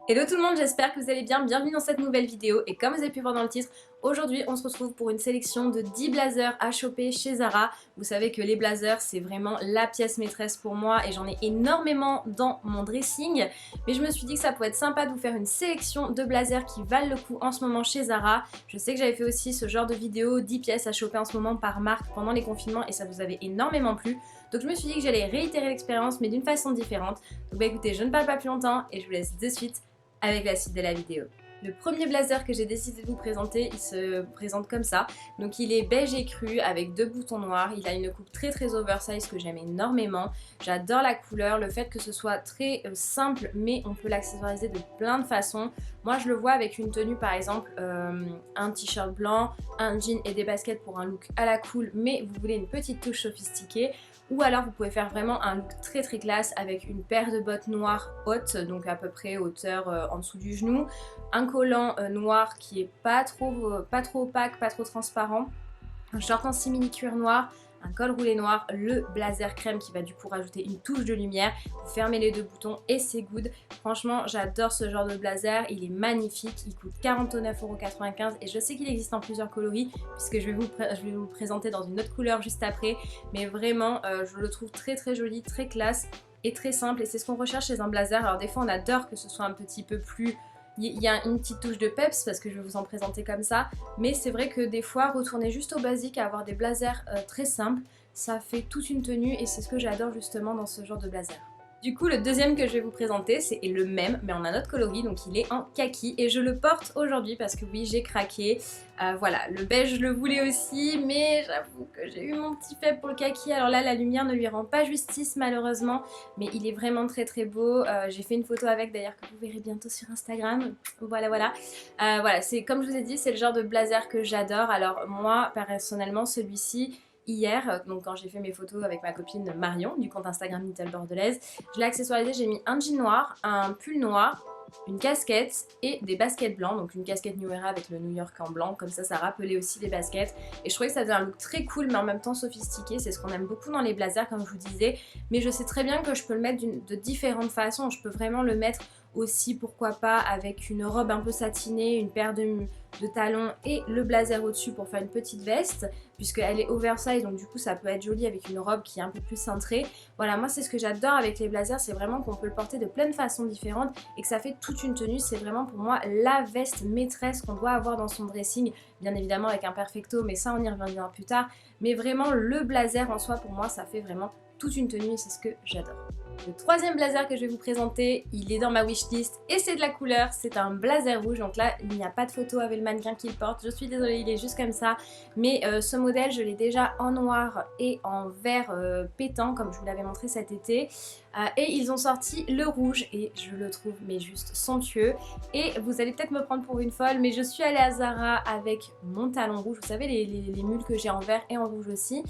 Hello tout le monde, j'espère que vous allez bien, bienvenue dans cette nouvelle vidéo et comme vous avez pu voir dans le titre, aujourd'hui on se retrouve pour une sélection de 10 blazers à choper chez Zara. Vous savez que les blazers c'est vraiment la pièce maîtresse pour moi et j'en ai énormément dans mon dressing, mais je me suis dit que ça pourrait être sympa de vous faire une sélection de blazers qui valent le coup en ce moment chez Zara. Je sais que j'avais fait aussi ce genre de vidéo 10 pièces à choper en ce moment par marque pendant les confinements et ça vous avait énormément plu, donc je me suis dit que j'allais réitérer l'expérience mais d'une façon différente. Donc bah écoutez, je ne parle pas plus longtemps et je vous laisse de suite avec la suite de la vidéo. Le premier blazer que j'ai décidé de vous présenter, il se présente comme ça. Donc il est beige écru avec deux boutons noirs. Il a une coupe très oversize que j'aime énormément. J'adore la couleur, le fait que ce soit très simple mais on peut l'accessoiriser de plein de façons. Moi je le vois avec une tenue par exemple, un t-shirt blanc, un jean et des baskets pour un look à la cool mais vous voulez une petite touche sophistiquée. Ou alors vous pouvez faire vraiment un look très classe avec une paire de bottes noires hautes, donc à peu près hauteur en dessous du genou, un collant noir qui est pas trop opaque, pas trop transparent, un short en simili cuir noir, un col roulé noir, le blazer crème qui va du coup rajouter une touche de lumière. Vous fermez les deux boutons et c'est good. Franchement, j'adore ce genre de blazer, il est magnifique, il coûte 49,95 € et je sais qu'il existe en plusieurs coloris puisque je vais vous le présenter dans une autre couleur juste après. Mais vraiment, je le trouve très joli, très classe et très simple et c'est ce qu'on recherche chez un blazer. Alors des fois, on adore que ce soit un petit peu plus... Il y a une petite touche de peps parce que je vais vous en présenter comme ça, mais c'est vrai que des fois retourner juste au basique et avoir des blazers très simples, ça fait toute une tenue et c'est ce que j'adore justement dans ce genre de blazer. Du coup, le deuxième que je vais vous présenter, c'est le même, mais en un autre coloris, donc il est en kaki et je le porte aujourd'hui parce que oui, j'ai craqué. Voilà, le beige, je le voulais aussi, mais j'avoue que j'ai eu mon petit faible pour le kaki. Alors là, la lumière ne lui rend pas justice malheureusement, mais il est vraiment très beau. J'ai fait une photo avec d'ailleurs que vous verrez bientôt sur Instagram. Voilà. Voilà, c'est comme je vous ai dit, c'est le genre de blazer que j'adore. Alors moi, personnellement, celui-ci, hier, donc quand j'ai fait mes photos avec ma copine Marion du compte Instagram Little Bordelaise, je l'ai accessoirisé, j'ai mis un jean noir, un pull noir, une casquette et des baskets blancs, donc une casquette New Era avec le New York en blanc, comme ça rappelait aussi les baskets et je trouvais que ça faisait un look très cool mais en même temps sophistiqué, c'est ce qu'on aime beaucoup dans les blazers comme je vous disais, mais je sais très bien que je peux le mettre de différentes façons, je peux vraiment le mettre aussi pourquoi pas avec une robe un peu satinée, une paire de talons et le blazer au-dessus pour faire une petite veste puisqu'elle est oversize donc du coup ça peut être joli avec une robe qui est un peu plus cintrée. Voilà, moi c'est ce que j'adore avec les blazers, c'est vraiment qu'on peut le porter de plein de façons différentes et que ça fait toute une tenue. C'est vraiment pour moi la veste maîtresse qu'on doit avoir dans son dressing, bien évidemment avec un perfecto mais ça on y reviendra plus tard, mais vraiment le blazer en soi pour moi ça fait vraiment toute une tenue et c'est ce que j'adore. Le troisième blazer que je vais vous présenter, il est dans ma wishlist et c'est de la couleur, c'est un blazer rouge, donc là il n'y a pas de photo avec le mannequin qui le porte, je suis désolée, il est juste comme ça, mais ce modèle je l'ai déjà en noir et en vert pétant comme je vous l'avais montré cet été, et ils ont sorti le rouge et je le trouve mais juste somptueux et vous allez peut-être me prendre pour une folle mais je suis allée à Zara avec mon talon rouge, vous savez les mules que j'ai en vert et en rouge aussi,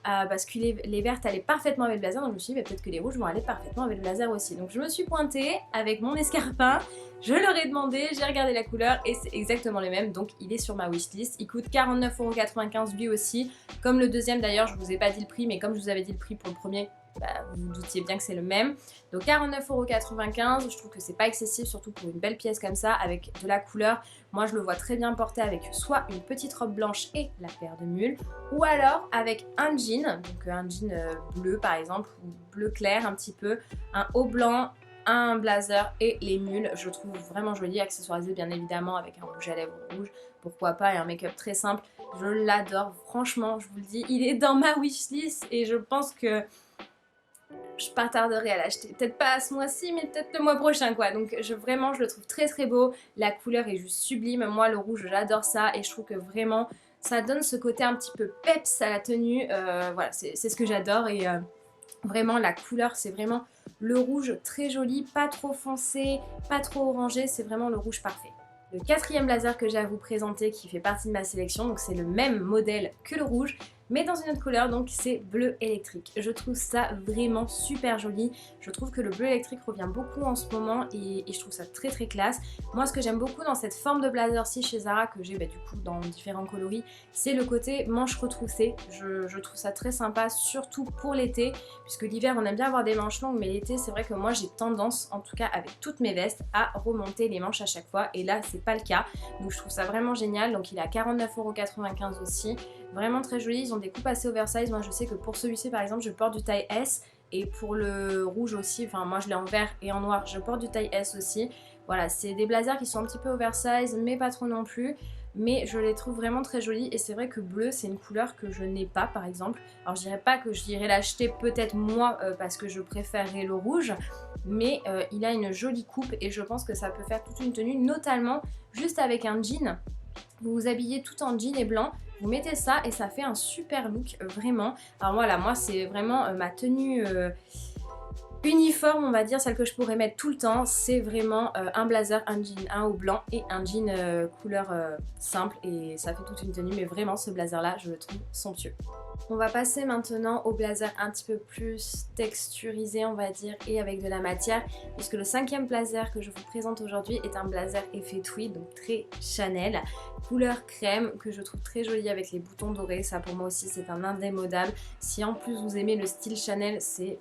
parce que les vertes allaient parfaitement avec le blazer donc je me suis dit peut-être que les rouges vont aller parfaitement avec le blazer aussi. Donc je me suis pointée avec mon escarpin, je leur ai demandé, j'ai regardé la couleur et c'est exactement le même donc il est sur ma wishlist. Il coûte 49,95 € lui aussi, comme le deuxième d'ailleurs, je vous ai pas dit le prix mais comme je vous avais dit le prix pour le premier, vous vous doutiez bien que c'est le même. Donc 49,95 €, je trouve que c'est pas excessif surtout pour une belle pièce comme ça avec de la couleur. Moi je le vois très bien porter avec soit une petite robe blanche et la paire de mules ou alors avec un jean, donc un jean bleu par exemple ou bleu clair un petit peu, un haut blanc, un blazer et les mules, je trouve vraiment joli, accessoirisé bien évidemment avec un rouge à lèvres rouge, pourquoi pas, et un make-up très simple. Je l'adore, franchement, je vous le dis, il est dans ma wishlist et je pense que je pas tarderai à l'acheter. Peut-être pas ce mois-ci, mais peut-être le mois prochain quoi. Donc vraiment, je le trouve très beau. La couleur est juste sublime. Moi, le rouge, j'adore ça et je trouve que vraiment, ça donne ce côté un petit peu peps à la tenue. Voilà, c'est ce que j'adore et vraiment, la couleur, c'est vraiment le rouge très joli, pas trop foncé, pas trop orangé. C'est vraiment le rouge parfait. Le quatrième blazer que j'ai à vous présenter qui fait partie de ma sélection, donc c'est le même modèle que le rouge, mais dans une autre couleur, donc c'est bleu électrique. Je trouve ça vraiment super joli. Je trouve que le bleu électrique revient beaucoup en ce moment et je trouve ça très très classe. Moi ce que j'aime beaucoup dans cette forme de blazer-ci chez Zara, que j'ai du coup dans différents coloris, c'est le côté manches retroussées. Je trouve ça très sympa, surtout pour l'été, puisque l'hiver on aime bien avoir des manches longues, mais l'été c'est vrai que moi j'ai tendance, en tout cas avec toutes mes vestes, à remonter les manches à chaque fois, et là c'est pas le cas. Donc je trouve ça vraiment génial. Donc il est à 49,95 € aussi. Vraiment très joli. Ils ont des coupes assez oversize. Moi je sais que pour celui-ci par exemple je porte du taille S. Et pour le rouge aussi, enfin moi je l'ai en vert et en noir, je porte du taille S aussi. Voilà, c'est des blazers qui sont un petit peu oversize mais pas trop non plus. Mais je les trouve vraiment très jolis et c'est vrai que bleu c'est une couleur que je n'ai pas par exemple. Alors je dirais pas que j'irais l'acheter peut-être moi parce que je préférerais le rouge, mais il a une jolie coupe et je pense que ça peut faire toute une tenue, notamment juste avec un jean. Vous vous habillez tout en jean et blanc, vous mettez ça et ça fait un super look, vraiment. Alors voilà, moi c'est vraiment ma tenue uniforme, on va dire, celle que je pourrais mettre tout le temps. C'est vraiment un blazer, un jean, un haut blanc et un jean couleur simple, et ça fait toute une tenue. Mais vraiment ce blazer là je le trouve somptueux. On va passer maintenant au blazer un petit peu plus texturisé on va dire, et avec de la matière, puisque le 5e blazer que je vous présente aujourd'hui est un blazer effet tweed, donc très Chanel, couleur crème, que je trouve très joli avec les boutons dorés. Ça pour moi aussi c'est un indémodable. Si en plus vous aimez le style Chanel, c'est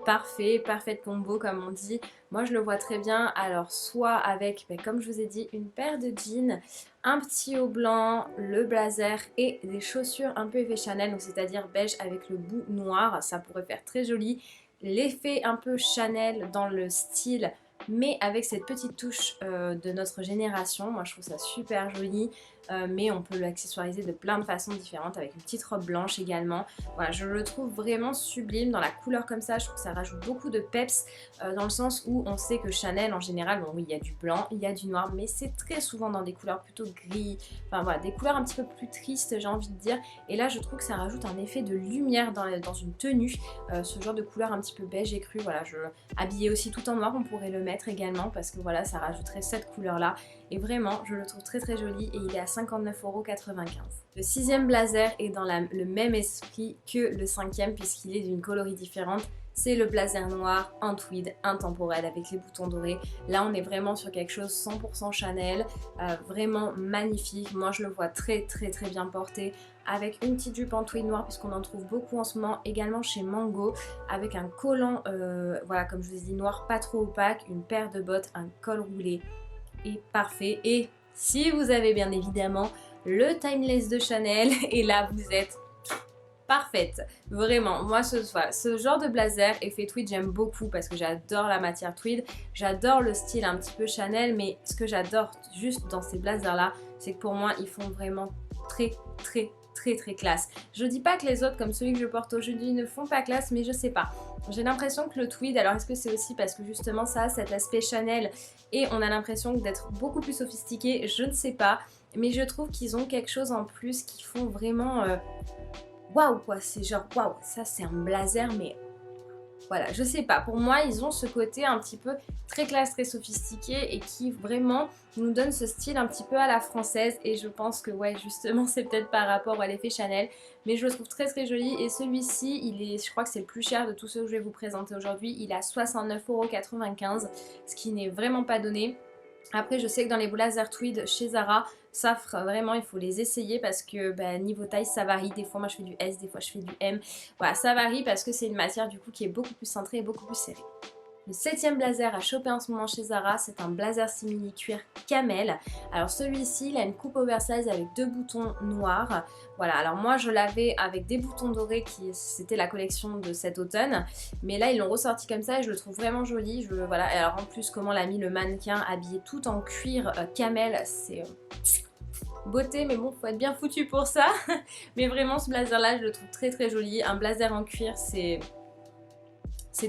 parfait, parfait combo comme on dit. Moi je le vois très bien, alors soit avec, comme je vous ai dit, une paire de jeans, un petit haut blanc, le blazer et des chaussures un peu effet Chanel, donc c'est-à-dire beige avec le bout noir, ça pourrait faire très joli. L'effet un peu Chanel dans le style, mais avec cette petite touche de notre génération. Moi je trouve ça super joli, mais on peut l'accessoiriser de plein de façons différentes, avec une petite robe blanche également. Voilà, je le trouve vraiment sublime dans la couleur comme ça. Je trouve que ça rajoute beaucoup de peps, dans le sens où on sait que Chanel en général, bon oui il y a du blanc, il y a du noir, mais c'est très souvent dans des couleurs plutôt gris, enfin voilà, des couleurs un petit peu plus tristes j'ai envie de dire. Et là je trouve que ça rajoute un effet de lumière dans une tenue, ce genre de couleur un petit peu beige et cru. Voilà, habillé aussi tout en noir on pourrait le mettre également, parce que voilà ça rajouterait cette couleur là, et vraiment je le trouve très très joli, et il est à 59,95 €. Le 6e blazer est dans le même esprit que le 5e, puisqu'il est d'une coloris différente. C'est le blazer noir en tweed intemporel avec les boutons dorés. Là on est vraiment sur quelque chose 100% Chanel, vraiment magnifique. Moi je le vois très très très bien porté, avec une petite jupe en tweed noir, puisqu'on en trouve beaucoup en ce moment, également chez Mango, avec un collant, voilà comme je vous ai dit, noir pas trop opaque, une paire de bottes, un col roulé, et parfait. Et si vous avez bien évidemment le Timeless de Chanel, et là vous êtes parfaite, vraiment. Moi ce genre de blazer effet tweed j'aime beaucoup, parce que j'adore la matière tweed, j'adore le style un petit peu Chanel, mais ce que j'adore juste dans ces blazers là, c'est que pour moi ils font vraiment très très très très classe. Je dis pas que les autres comme celui que je porte aujourd'hui ne font pas classe, mais je sais pas. J'ai l'impression que le tweed, alors est-ce que c'est aussi parce que justement ça a cet aspect Chanel et on a l'impression d'être beaucoup plus sophistiqué, je ne sais pas, mais je trouve qu'ils ont quelque chose en plus qui font vraiment waouh quoi, c'est genre waouh, ça c'est un blazer, mais voilà, je sais pas, pour moi ils ont ce côté un petit peu très classe, très sophistiqué, et qui vraiment nous donne ce style un petit peu à la française, et je pense que ouais justement c'est peut-être par rapport à l'effet Chanel, mais je le trouve très très joli. Et celui-ci, je crois que c'est le plus cher de tous ceux que je vais vous présenter aujourd'hui, il est à 69,95 €, ce qui n'est vraiment pas donné. Après je sais que dans les blazers tweed chez Zara, ça vraiment il faut les essayer, parce que niveau taille ça varie. Des fois moi je fais du S, des fois je fais du M. Voilà, ça varie parce que c'est une matière du coup qui est beaucoup plus cintrée et beaucoup plus serrée. Le 7e blazer à choper en ce moment chez Zara, c'est un blazer simili cuir camel. Alors celui-ci, il a une coupe oversize avec 2 boutons noirs. Voilà, alors moi je l'avais avec des boutons dorés, c'était la collection de cet automne. Mais là ils l'ont ressorti comme ça et je le trouve vraiment joli. Voilà, et alors en plus comment l'a mis le mannequin, habillé tout en cuir camel, c'est beauté, mais bon faut être bien foutu pour ça. Mais vraiment ce blazer là je le trouve très très joli. Un blazer en cuir c'est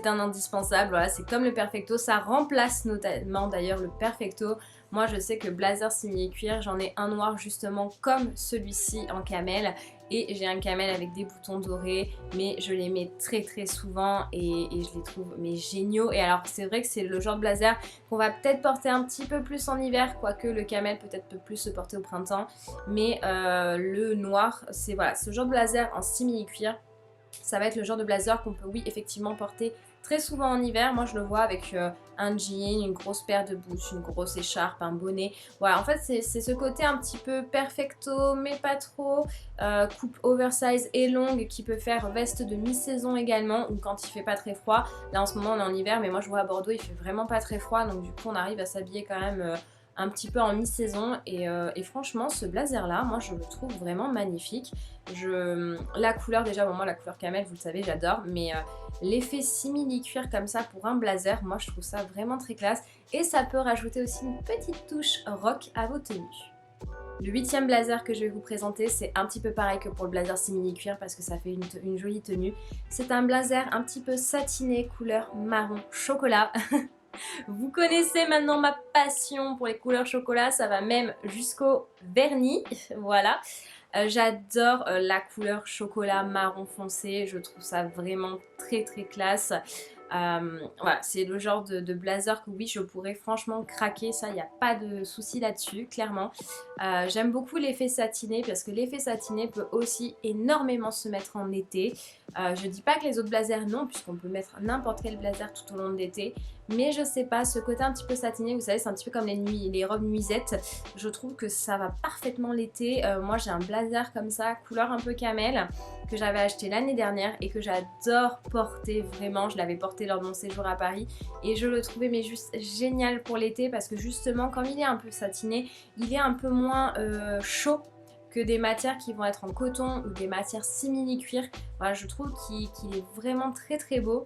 un indispensable, voilà, c'est comme le perfecto, ça remplace notamment d'ailleurs le perfecto. Moi je sais que blazer simili cuir, j'en ai un noir justement comme celui-ci en camel, Et j'ai un camel avec des boutons dorés, mais je les mets très souvent et je les trouve mais géniaux. Et alors c'est vrai que c'est le genre de blazer qu'on va peut-être porter un petit peu plus en hiver, quoique le camel peut-être peut plus se porter au printemps. Mais le noir, c'est voilà, ce genre de blazer en simili cuir. Ça va être le genre de blazer qu'on peut oui effectivement porter très souvent en hiver. Moi je le vois avec un jean, une grosse paire de boots, une grosse écharpe, un bonnet. Voilà, en fait c'est ce côté un petit peu perfecto mais pas trop, coupe oversize et longue qui peut faire veste de mi-saison également, ou quand il fait pas très froid. Là en ce moment on est en hiver, mais moi je vois à Bordeaux il fait vraiment pas très froid, donc du coup on arrive à s'habiller quand même un petit peu en mi-saison et franchement ce blazer là moi je le trouve vraiment magnifique. La couleur déjà, bon moi la couleur camel vous le savez j'adore, mais l'effet simili cuir comme ça pour un blazer, moi je trouve ça vraiment très classe et ça peut rajouter aussi une petite touche rock à vos tenues. Le 8e blazer que je vais vous présenter, c'est un petit peu pareil que pour le blazer simili cuir parce que ça fait une jolie tenue. C'est un blazer un petit peu satiné, couleur marron chocolat. Vous connaissez maintenant ma passion pour les couleurs chocolat, ça va même jusqu'au vernis, voilà. J'adore la couleur chocolat marron foncé, je trouve ça vraiment très classe. Voilà, c'est le genre de blazer que oui je pourrais franchement craquer, ça il n'y a pas de souci là-dessus, clairement. J'aime beaucoup l'effet satiné parce que l'effet satiné peut aussi énormément se mettre en été. Je dis pas que les autres blazers non, puisqu'on peut mettre n'importe quel blazer tout au long de l'été. Mais je sais pas, ce côté un petit peu satiné, vous savez, c'est un petit peu comme les robes nuisettes. Je trouve que ça va parfaitement l'été. Moi j'ai un blazer comme ça, couleur un peu camel, que j'avais acheté l'année dernière et que j'adore porter vraiment. Je l'avais porté lors de mon séjour à Paris et je le trouvais mais juste génial pour l'été parce que justement comme il est un peu satiné, il est un peu moins chaud que des matières qui vont être en coton ou des matières simili cuir. Voilà, je trouve qu'il est vraiment très beau.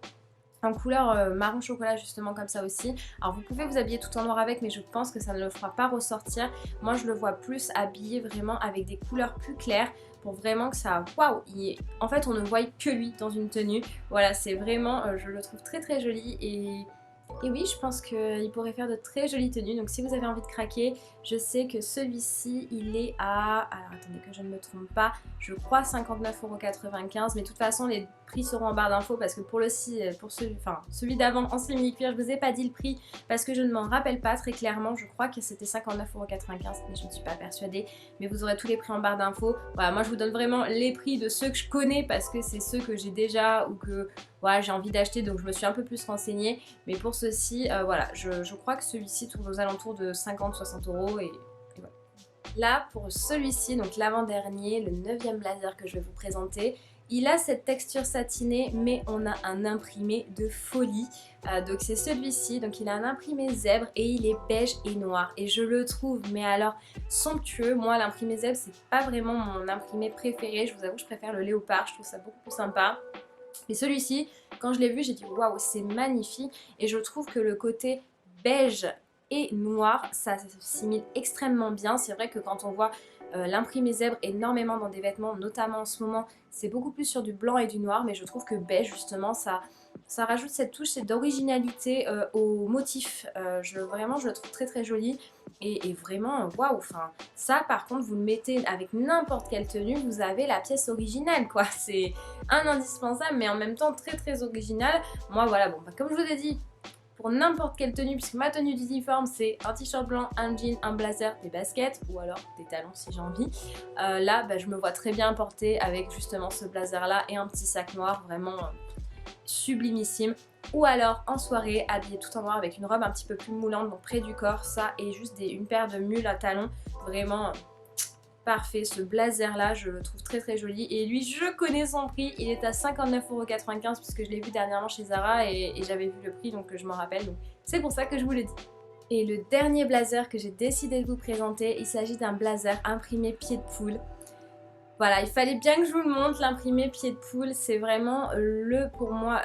En couleur marron chocolat justement comme ça aussi. Alors vous pouvez vous habiller tout en noir avec, mais je pense que ça ne le fera pas ressortir. Moi je le vois plus habillé vraiment avec des couleurs plus claires pour vraiment que ça, waouh, en fait on ne voit que lui dans une tenue. Voilà, c'est vraiment, je le trouve très joli et oui, je pense qu'il pourrait faire de très jolies tenues. Donc si vous avez envie de craquer, je sais que celui-ci, il est à... Alors attendez que je ne me trompe pas. Je crois 59,95 €. Mais de toute façon, les prix seront en barre d'infos parce que pour celui d'avant en simili-cuir, je vous ai pas dit le prix parce que je ne m'en rappelle pas très clairement. Je crois que c'était 59,95 €, mais je ne suis pas persuadée. Mais vous aurez tous les prix en barre d'infos. Voilà, moi je vous donne vraiment les prix de ceux que je connais parce que c'est ceux que j'ai déjà ou que voilà, j'ai envie d'acheter, donc je me suis un peu plus renseignée. Mais pour ceci, voilà, je crois que celui-ci tourne aux alentours de 50-60 € et voilà. Là, pour celui-ci, donc l'avant-dernier, le 9e blazer que je vais vous présenter, il a cette texture satinée, mais on a un imprimé de folie. Donc c'est celui-ci, donc il a un imprimé zèbre et il est beige et noir. Et je le trouve, mais alors somptueux. Moi, l'imprimé zèbre, c'est pas vraiment mon imprimé préféré. Je vous avoue, je préfère le léopard, je trouve ça beaucoup plus sympa. Et celui-ci, quand je l'ai vu, j'ai dit waouh, c'est magnifique. Et je trouve que le côté beige et noir, ça s'assimile extrêmement bien. C'est vrai que quand on voit l'imprimé zèbre énormément dans des vêtements, notamment en ce moment, c'est beaucoup plus sur du blanc et du noir. Mais je trouve que beige, justement, ça rajoute cette touche, cette originalité au motif. Vraiment, je le trouve très joli. Et vraiment, waouh, enfin, ça par contre, vous le mettez avec n'importe quelle tenue, vous avez la pièce originale, quoi. C'est un indispensable, mais en même temps très original. Moi, voilà, bon, bah, comme je vous ai dit, pour n'importe quelle tenue, puisque ma tenue d'uniforme, c'est un t-shirt blanc, un jean, un blazer, des baskets, ou alors des talons si j'ai envie. Là, bah, je me vois très bien porter avec justement ce blazer-là et un petit sac noir, vraiment sublimissime. Ou alors en soirée, habillée tout en noir avec une robe un petit peu plus moulante, donc près du corps, ça, et juste une paire de mules à talons, vraiment parfait. Ce blazer là, je le trouve très joli, et lui, je connais son prix, il est à 59,95 € puisque je l'ai vu dernièrement chez Zara et j'avais vu le prix, donc je m'en rappelle, donc c'est pour ça que je vous le dis. Et le dernier blazer que j'ai décidé de vous présenter, il s'agit d'un blazer imprimé pied de poule. Voilà, il fallait bien que je vous le montre, l'imprimé pied de poule, c'est vraiment pour moi,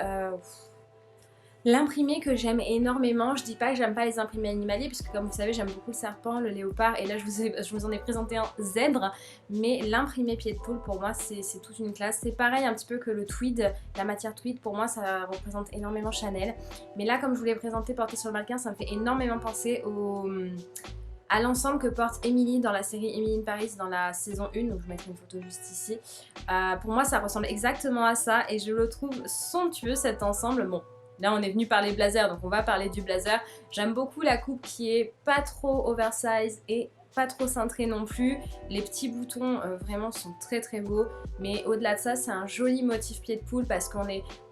l'imprimé que j'aime énormément. Je dis pas que j'aime pas les imprimés animaliers, puisque comme vous savez, j'aime beaucoup le serpent, le léopard, et là je vous en ai présenté un zèbre, mais l'imprimé pied de poule, pour moi, c'est toute une classe. C'est pareil un petit peu que le tweed, la matière tweed, pour moi, ça représente énormément Chanel. Mais là, comme je vous l'ai présenté porté sur le mannequin, ça me fait énormément penser à l'ensemble que porte Emily dans la série Emily in Paris dans la saison 1, donc je mettrai une photo juste ici. Pour moi ça ressemble exactement à ça et je le trouve somptueux cet ensemble. Bon, là on est venu parler blazer donc on va parler du blazer. J'aime beaucoup la coupe qui est pas trop oversize et pas trop cintrée non plus. Les petits boutons vraiment sont très très beaux, mais au-delà de ça c'est un joli motif pied de poule parce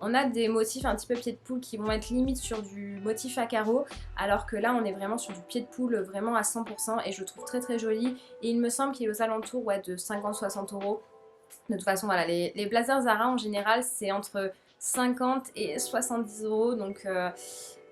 on a des motifs un petit peu pied de poule qui vont être limite sur du motif à carreaux, alors que là on est vraiment sur du pied de poule vraiment à 100% et je le trouve très très joli et il me semble qu'il est aux alentours de 50-60 euros. De toute façon voilà, les blazers Zara en général c'est entre 50 et 70 euros donc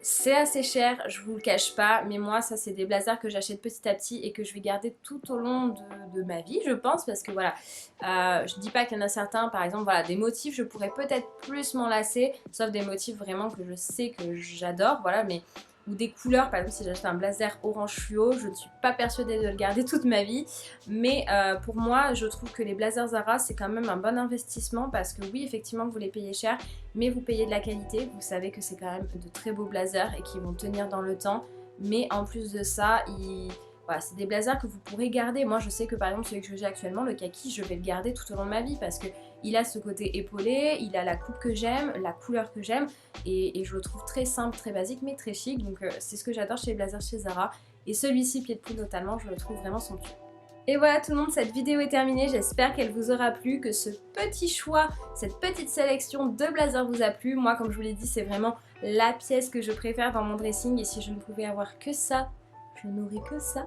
c'est assez cher, je vous le cache pas, mais moi ça c'est des blazers que j'achète petit à petit et que je vais garder tout au long de ma vie je pense, parce que voilà, je dis pas qu'il y en a certains, par exemple voilà, des motifs je pourrais peut-être plus m'en lasser, sauf des motifs vraiment que je sais que j'adore, voilà, mais ou des couleurs, par exemple si j'achète un blazer orange fluo, je ne suis pas persuadée de le garder toute ma vie, mais pour moi je trouve que les blazers Zara c'est quand même un bon investissement parce que oui effectivement vous les payez cher, mais vous payez de la qualité, vous savez que c'est quand même de très beaux blazers et qui vont tenir dans le temps, mais en plus de ça, voilà, c'est des blazers que vous pourrez garder. Moi je sais que par exemple celui que j'ai actuellement, le kaki, je vais le garder tout au long de ma vie parce que il a ce côté épaulé, il a la coupe que j'aime, la couleur que j'aime et je le trouve très simple, très basique mais très chic, donc c'est ce que j'adore chez les blazers chez Zara et celui-ci pied de poule notamment, je le trouve vraiment somptueux. Et voilà tout le monde, cette vidéo est terminée, j'espère qu'elle vous aura plu, que ce petit choix, cette petite sélection de blazers vous a plu. Moi comme je vous l'ai dit c'est vraiment la pièce que je préfère dans mon dressing et si je ne pouvais avoir que ça, je n'aurais que ça.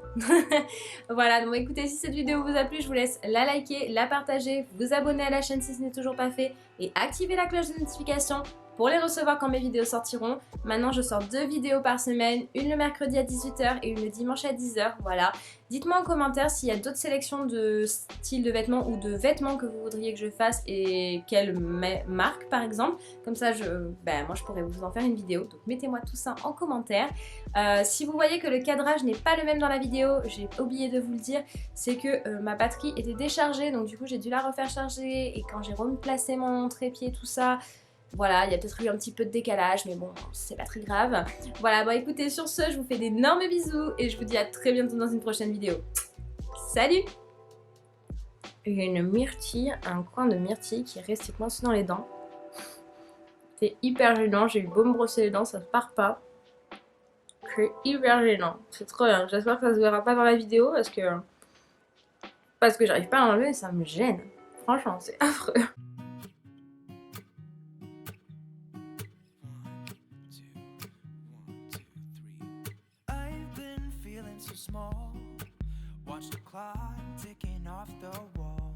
Voilà, donc écoutez, si cette vidéo vous a plu, je vous laisse la liker, la partager, vous abonner à la chaîne si ce n'est toujours pas fait et activer la cloche de notification pour les recevoir quand mes vidéos sortiront. Maintenant je sors 2 vidéos par semaine, une le mercredi à 18 h et une le dimanche à 10 h, voilà. Dites-moi en commentaire s'il y a d'autres sélections de styles de vêtements ou de vêtements que vous voudriez que je fasse et quelle marque par exemple. Comme ça moi je pourrais vous en faire une vidéo, donc mettez-moi tout ça en commentaire. Si vous voyez que le cadrage n'est pas le même dans la vidéo, j'ai oublié de vous le dire, c'est que ma batterie était déchargée, donc du coup j'ai dû la refaire charger et quand j'ai replacé mon trépied tout ça, voilà, il y a peut-être eu un petit peu de décalage, mais bon, c'est pas très grave. Voilà, bon écoutez, sur ce, je vous fais d'énormes bisous et je vous dis à très bientôt dans une prochaine vidéo. Salut! J'ai une myrtille, un coin de myrtille qui reste coincé dans les dents. C'est hyper gênant, j'ai eu beau me brosser les dents, ça se part pas. C'est hyper gênant, c'est trop bien. J'espère que ça se verra pas dans la vidéo parce que j'arrive pas à l'enlever et ça me gêne. Franchement, c'est affreux. Small, watch the clock ticking off the wall.